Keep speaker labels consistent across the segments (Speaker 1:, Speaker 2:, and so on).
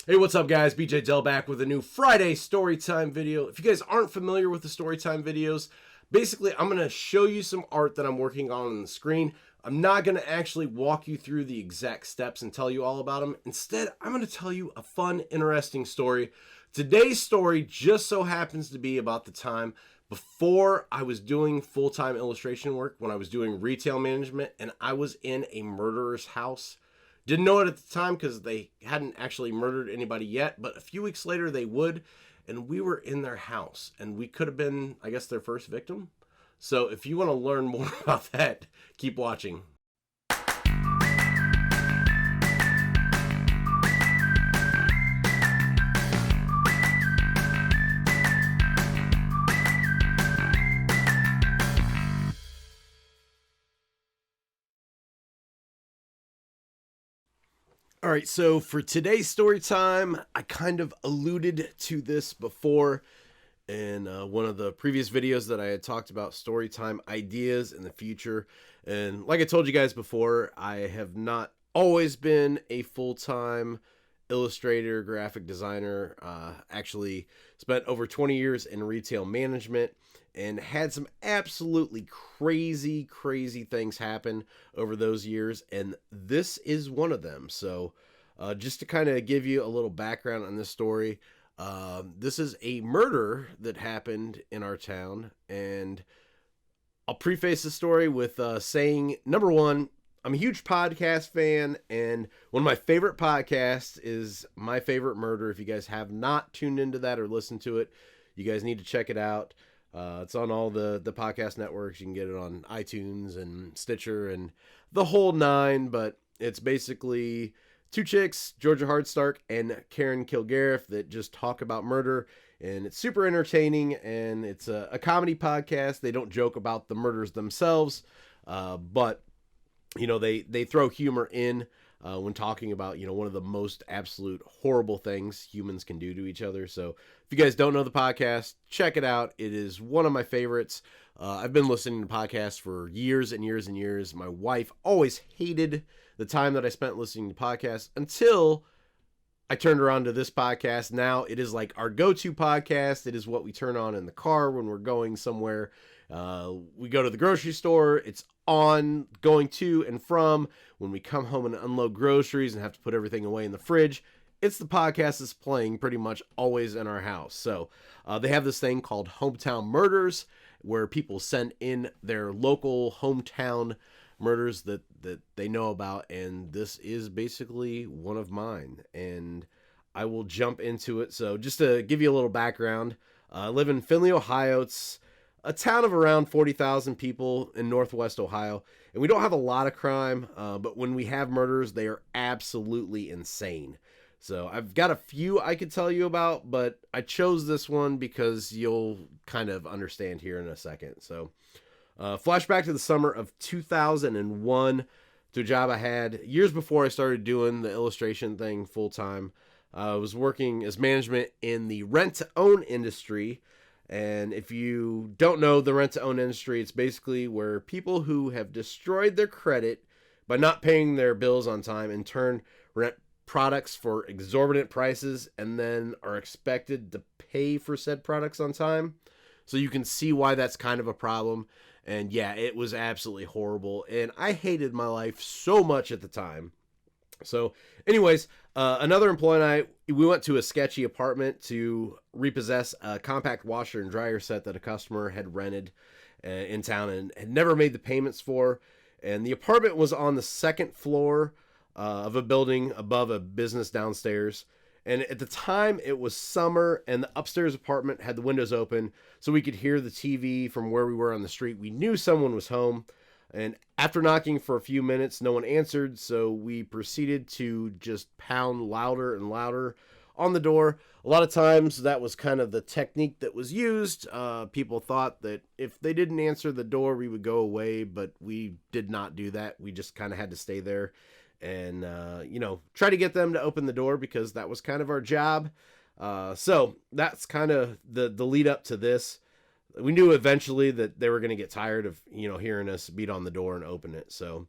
Speaker 1: Hey, what's up, guys? BJ Dell back with a new Friday Storytime video. If you guys aren't familiar with the Storytime videos, basically I'm going to show you some art that I'm working on the screen. I'm not going to actually walk you through the exact steps and tell you all about them. Instead, I'm going to tell you a fun, interesting story. Today's story just so happens to be about the time before I was doing full-time illustration work, when I was doing retail management, and I was in a murderer's house. Didn't know it at the time because they hadn't actually murdered anybody yet, but a few weeks later they would, and we were in their house, and we could have been, I guess, their first victim. So if you want to learn more about that, keep watching. All right, so for today's story time, I kind of alluded to this before in one of the previous videos that I had talked about story time ideas in the future. And like I told you guys before, I have not always been a full-time illustrator, graphic designer. Actually spent over 20 years in retail management and had some absolutely crazy things happen over those years, and this is one of them. So just to kind of give you a little background on this story, this is a murder that happened in our town, and I'll preface the story with saying, number one, I'm a huge podcast fan, and one of my favorite podcasts is My Favorite Murder. If you guys have not tuned into that or listened to it, you guys need to check it out. It's on all the podcast networks. You can get it on iTunes and Stitcher and the whole nine, but it's basically two chicks, Georgia Hardstark and Karen Kilgariff, that just talk about murder, and it's super entertaining, and it's a comedy podcast. They don't joke about the murders themselves, but you know, they throw humor in when talking about, you know, one of the most absolute horrible things humans can do to each other. So if you guys don't know the podcast, check it out. It is one of my favorites. I've been listening to podcasts for years and years and years. My wife always hated the time that I spent listening to podcasts until I turned around to this podcast. Now it is like our go-to podcast. It is what we turn on in the car when we're going somewhere. We go to the grocery store. It's on going to and from. When we come home and unload groceries and have to put everything away in the fridge, it's the podcast that's playing pretty much always in our house. So they have this thing called Hometown Murders, where people send in their local hometown murders that they know about, and this is basically one of mine, and I will jump into it. So just to give you a little background, I live in Findlay, Ohio. It's a town of around 40,000 people in Northwest Ohio, and we don't have a lot of crime, but when we have murders, they are absolutely insane. So I've got a few I could tell you about, but I chose this one because you'll kind of understand here in a second. So flashback to the summer of 2001, to a job I had years before I started doing the illustration thing full time. I was working as management in the rent-to-own industry. And if you don't know the rent-to-own industry, it's basically where people who have destroyed their credit by not paying their bills on time in turn rent products for exorbitant prices and then are expected to pay for said products on time. So you can see why that's kind of a problem. And yeah, it was absolutely horrible, and I hated my life so much at the time. So anyways, another employee and I, we went to a sketchy apartment to repossess a compact washer and dryer set that a customer had rented in town and had never made the payments for. And the apartment was on the second floor of a building above a business downstairs. And at the time, it was summer, and the upstairs apartment had the windows open, so we could hear the TV from where we were on the street. We knew someone was home, and after knocking for a few minutes, no one answered, so we proceeded to just pound louder and louder on the door. A lot of times, that was kind of the technique that was used. People thought that if they didn't answer the door, we would go away, but we did not do that. We just kind of had to stay there and you know, try to get them to open the door, because that was kind of our job. So that's kind of the lead up to this. We knew eventually that they were going to get tired of, you know, hearing us beat on the door and open it. So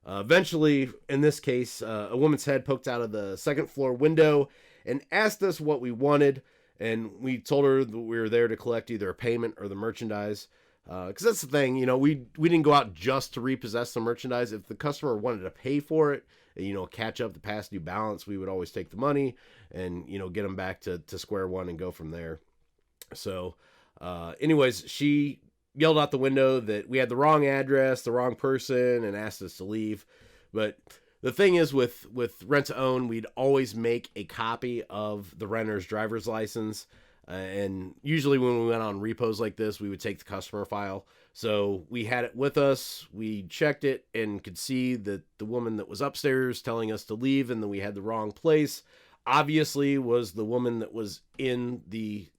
Speaker 1: Eventually, in this case, a woman's head poked out of the second floor window and asked us what we wanted. And we told her that we were there to collect either a payment or the merchandise. Because that's the thing, we didn't go out just to repossess the merchandise. If the customer wanted to pay for it, catch up the past due balance, we would always take the money and, get them back to square one and go from there. So, anyways, she yelled out the window that we had the wrong address, the wrong person, and asked us to leave. But the thing is, with rent to own, we'd always make a copy of the renter's driver's license. And usually when we went on repos like this, we would take the customer file. So we had it with us. We checked it and could see that the woman that was upstairs telling us to leave and that we had the wrong place obviously was the woman that was in the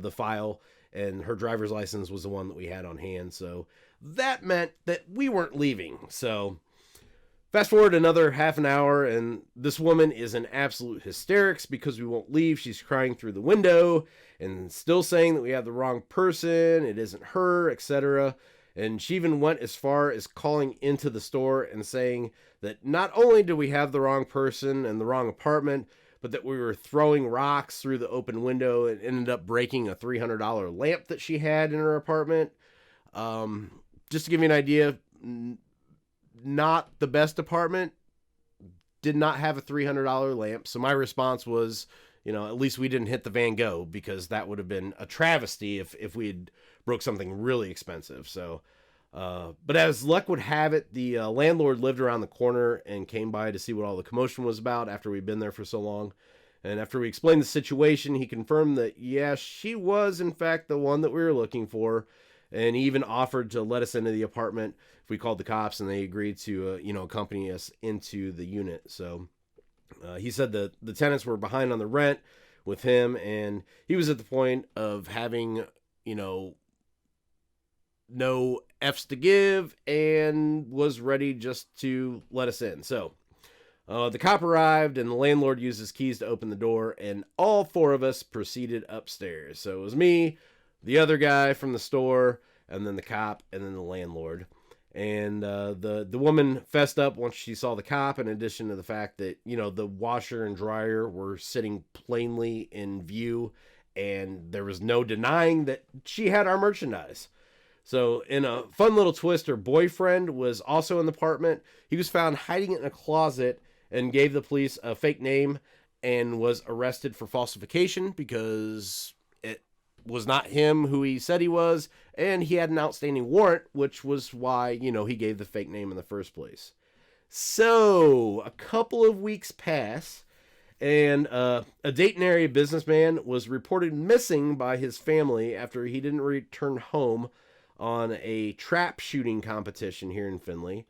Speaker 1: file, and her driver's license was the one that we had on hand. So that meant that we weren't leaving. So fast forward another half an hour, and this woman is in absolute hysterics because we won't leave. She's crying through the window and still saying that we have the wrong person, it isn't her, etc. And she even went as far as calling into the store and saying that not only do we have the wrong person and the wrong apartment, but that we were throwing rocks through the open window and ended up breaking a $300 lamp that she had in her apartment. Just to give you an idea, not the best apartment, did not have a $300 lamp. So my response was, at least we didn't hit the Van Gogh, because that would have been a travesty if we had broke something really expensive. So, but as luck would have it, the landlord lived around the corner and came by to see what all the commotion was about after we'd been there for so long. And after we explained the situation, he confirmed that, yeah, she was in fact the one that we were looking for. And he even offered to let us into the apartment if we called the cops, and they agreed to, accompany us into the unit. So he said that the tenants were behind on the rent with him, and he was at the point of having, no F's to give, and was ready just to let us in. So the cop arrived, and the landlord used his keys to open the door, and all four of us proceeded upstairs. So it was me, the other guy from the store, and then the cop, and then the landlord. And the woman fessed up once she saw the cop, in addition to the fact that, the washer and dryer were sitting plainly in view, and there was no denying that she had our merchandise. So in a fun little twist, her boyfriend was also in the apartment. He was found hiding it in a closet and gave the police a fake name and was arrested for falsification because it was not him who he said he was, and he had an outstanding warrant, which was why, he gave the fake name in the first place. So a couple of weeks pass, and a Dayton area businessman was reported missing by his family after he didn't return home on a trap shooting competition here in Findlay.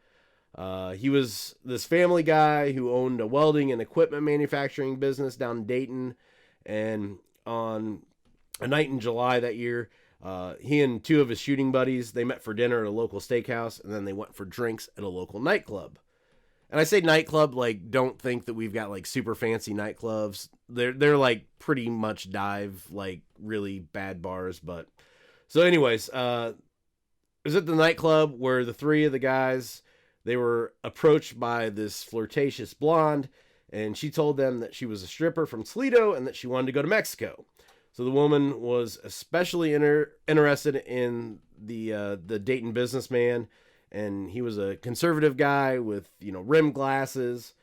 Speaker 1: He was this family guy who owned a welding and equipment manufacturing business down in Dayton, and on a night in July that year, he and two of his shooting buddies, they met for dinner at a local steakhouse, and then they went for drinks at a local nightclub. And I say nightclub, like, don't think that we've got like super fancy nightclubs. They're like pretty much dive, like really bad bars. But so anyways, it was at the nightclub where the three of the guys, they were approached by this flirtatious blonde, and she told them that she was a stripper from Toledo and that she wanted to go to Mexico. So the woman was especially interested in the Dayton businessman, and he was a conservative guy with, rimmed glasses.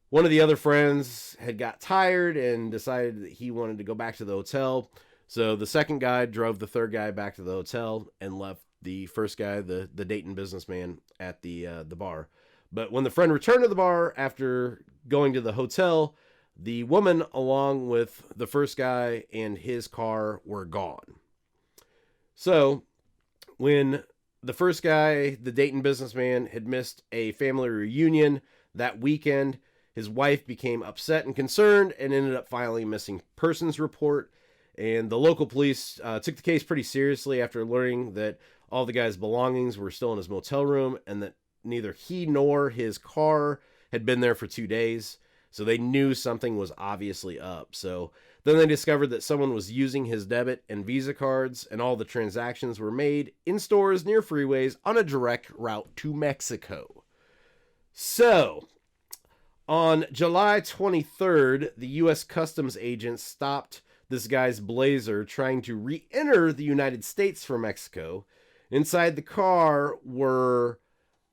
Speaker 1: One of the other friends had got tired and decided that he wanted to go back to the hotel. So the second guy drove the third guy back to the hotel and left the first guy, the Dayton businessman, at the bar. But when the friend returned to the bar after going to the hotel, the woman, along with the first guy and his car, were gone. So when the first guy, the Dayton businessman, had missed a family reunion that weekend, his wife became upset and concerned and ended up filing a missing persons report. And the local police took the case pretty seriously after learning that all the guy's belongings were still in his motel room and that neither he nor his car had been there for 2 days. So they knew something was obviously up. So then they discovered that someone was using his debit and Visa cards, and all the transactions were made in stores near freeways on a direct route to Mexico. So, on July 23rd, the U.S. Customs agents stopped this guy's Blazer trying to re-enter the United States from Mexico. Inside the car were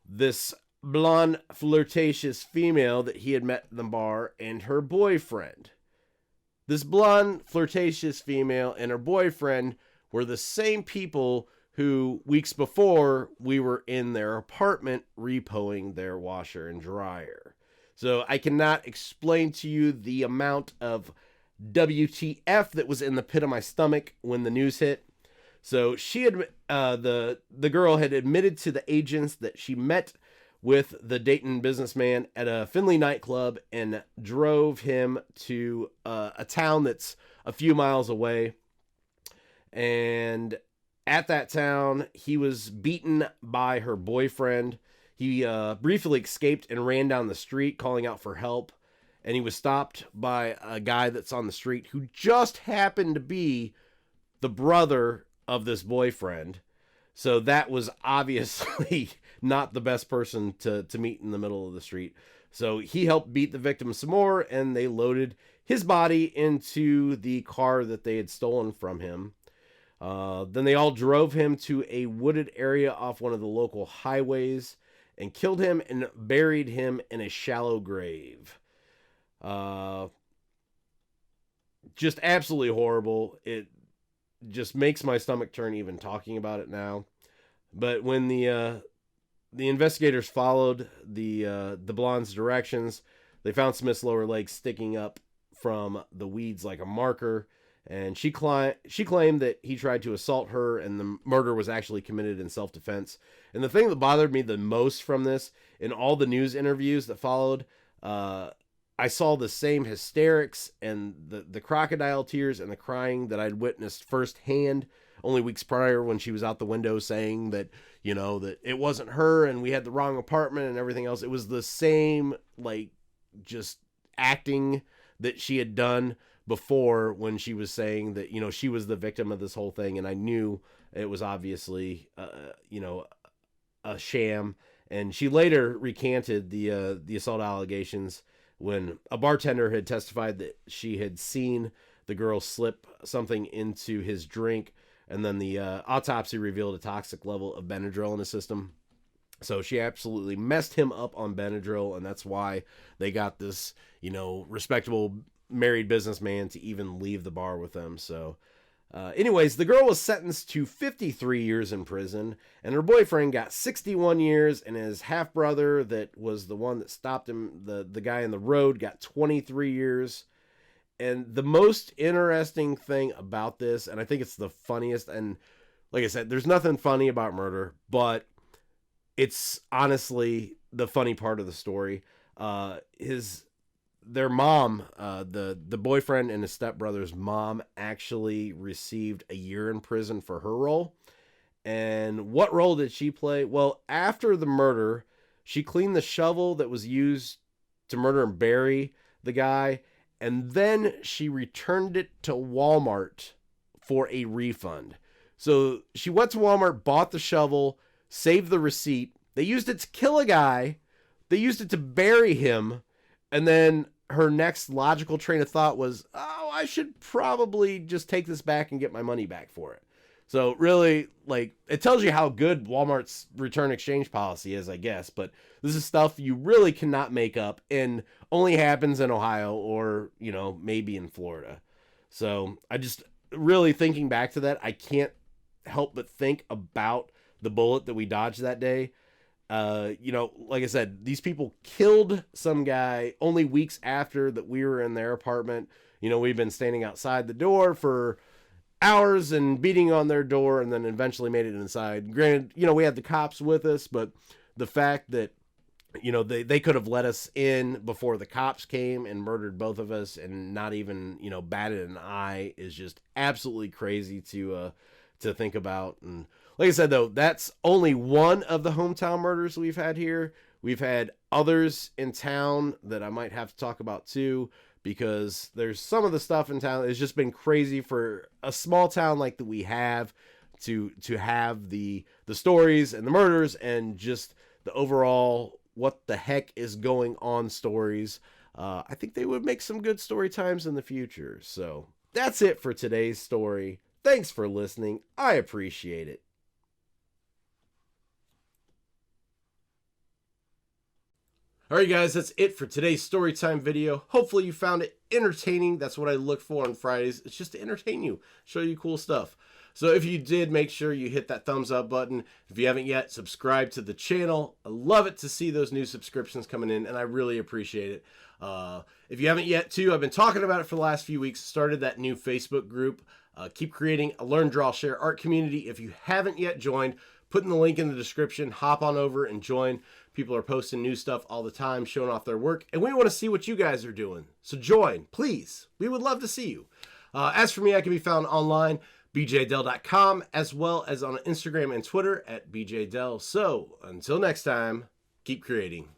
Speaker 1: this blonde, flirtatious female that he had met in the bar and her boyfriend. This blonde, flirtatious female and her boyfriend were the same people who, weeks before, we were in their apartment repoing their washer and dryer. So I cannot explain to you the amount of WTF that was in the pit of my stomach when the news hit. So she had the girl had admitted to the agents that she met with the Dayton businessman at a Findlay nightclub and drove him to a town that's a few miles away. And at that town, he was beaten by her boyfriend. He briefly escaped and ran down the street calling out for help. And he was stopped by a guy that's on the street who just happened to be the brother of this boyfriend. So that was obviously not the best person to meet in the middle of the street. So he helped beat the victim some more, and they loaded his body into the car that they had stolen from him. Then they all drove him to a wooded area off one of the local highways and killed him and buried him in a shallow grave. Just absolutely horrible. It just makes my stomach turn even talking about it now. But when the investigators followed the blonde's directions, they found Smith's lower leg sticking up from the weeds like a marker, and she claimed that he tried to assault her, and the murder was actually committed in self-defense. And the thing that bothered me the most from this, in all the news interviews that followed, I saw the same hysterics and the crocodile tears and the crying that I'd witnessed firsthand only weeks prior when she was out the window saying that, you know, that it wasn't her and we had the wrong apartment and everything else. It was the same, like, just acting that she had done before when she was saying that, you know, she was the victim of this whole thing. And I knew it was obviously, you know, a sham. And she later recanted the assault allegations when a bartender had testified that she had seen the girl slip something into his drink, and then the autopsy revealed a toxic level of Benadryl in his system. So she absolutely messed him up on Benadryl, and that's why they got this, you know, respectable married businessman to even leave the bar with them. So anyways, the girl was sentenced to 53 years in prison, and her boyfriend got 61 years, and his half-brother that was the one that stopped him, the guy in the road, got 23 years. And the most interesting thing about this, and I think it's the funniest, and like I said, there's nothing funny about murder, but it's honestly the funny part of the story. Their mom, the boyfriend and his stepbrother's mom, actually received a year in prison for her role. And what role did she play? Well, after the murder, she cleaned the shovel that was used to murder and bury the guy, and then she returned it to Walmart for a refund. So she went to Walmart, bought the shovel, saved the receipt. They used it to kill a guy. They used it to bury him. And then her next logical train of thought was, oh, I should probably just take this back and get my money back for it. So really, like, it tells you how good Walmart's return exchange policy is, I guess. But this is stuff you really cannot make up and only happens in Ohio or, you know, maybe in Florida. So I just really, thinking back to that, I can't help but think about the bullet that we dodged that day. You know, like I said, these people killed some guy only weeks after that we were in their apartment. You know, we've been standing outside the door for hours and beating on their door, and then eventually made it inside. Granted, you know, we had the cops with us, but the fact that, you know, they could have let us in before the cops came and murdered both of us and not even, you know, batted an eye is just absolutely crazy to think about. And like I said, though, that's only one of the hometown murders we've had here. We've had others in town that I might have to talk about too, because there's some of the stuff in town that's just been crazy for a small town like that we have to have the stories and the murders and just the overall what the heck is going on stories. I think they would make some good story times in the future. So that's it for today's story. Thanks for listening. I appreciate it. Alright guys, that's it for today's storytime video. Hopefully you found it entertaining. That's what I look for on Fridays. It's just to entertain you, show you cool stuff. So if you did, make sure you hit that thumbs up button. If you haven't yet, subscribe to the channel. I love it to see those new subscriptions coming in, and I really appreciate it. If you haven't yet too, I've been talking about it for the last few weeks. Started that new Facebook group. Keep creating a Learn, Draw, Share art community. If you haven't yet joined, putting the link in the description, hop on over and join. People are posting new stuff all the time, showing off their work, and we want to see what you guys are doing. So join, please. We would love to see you. As for me, I can be found online, bjdell.com, as well as on Instagram and Twitter at bjdell. So until next time, keep creating.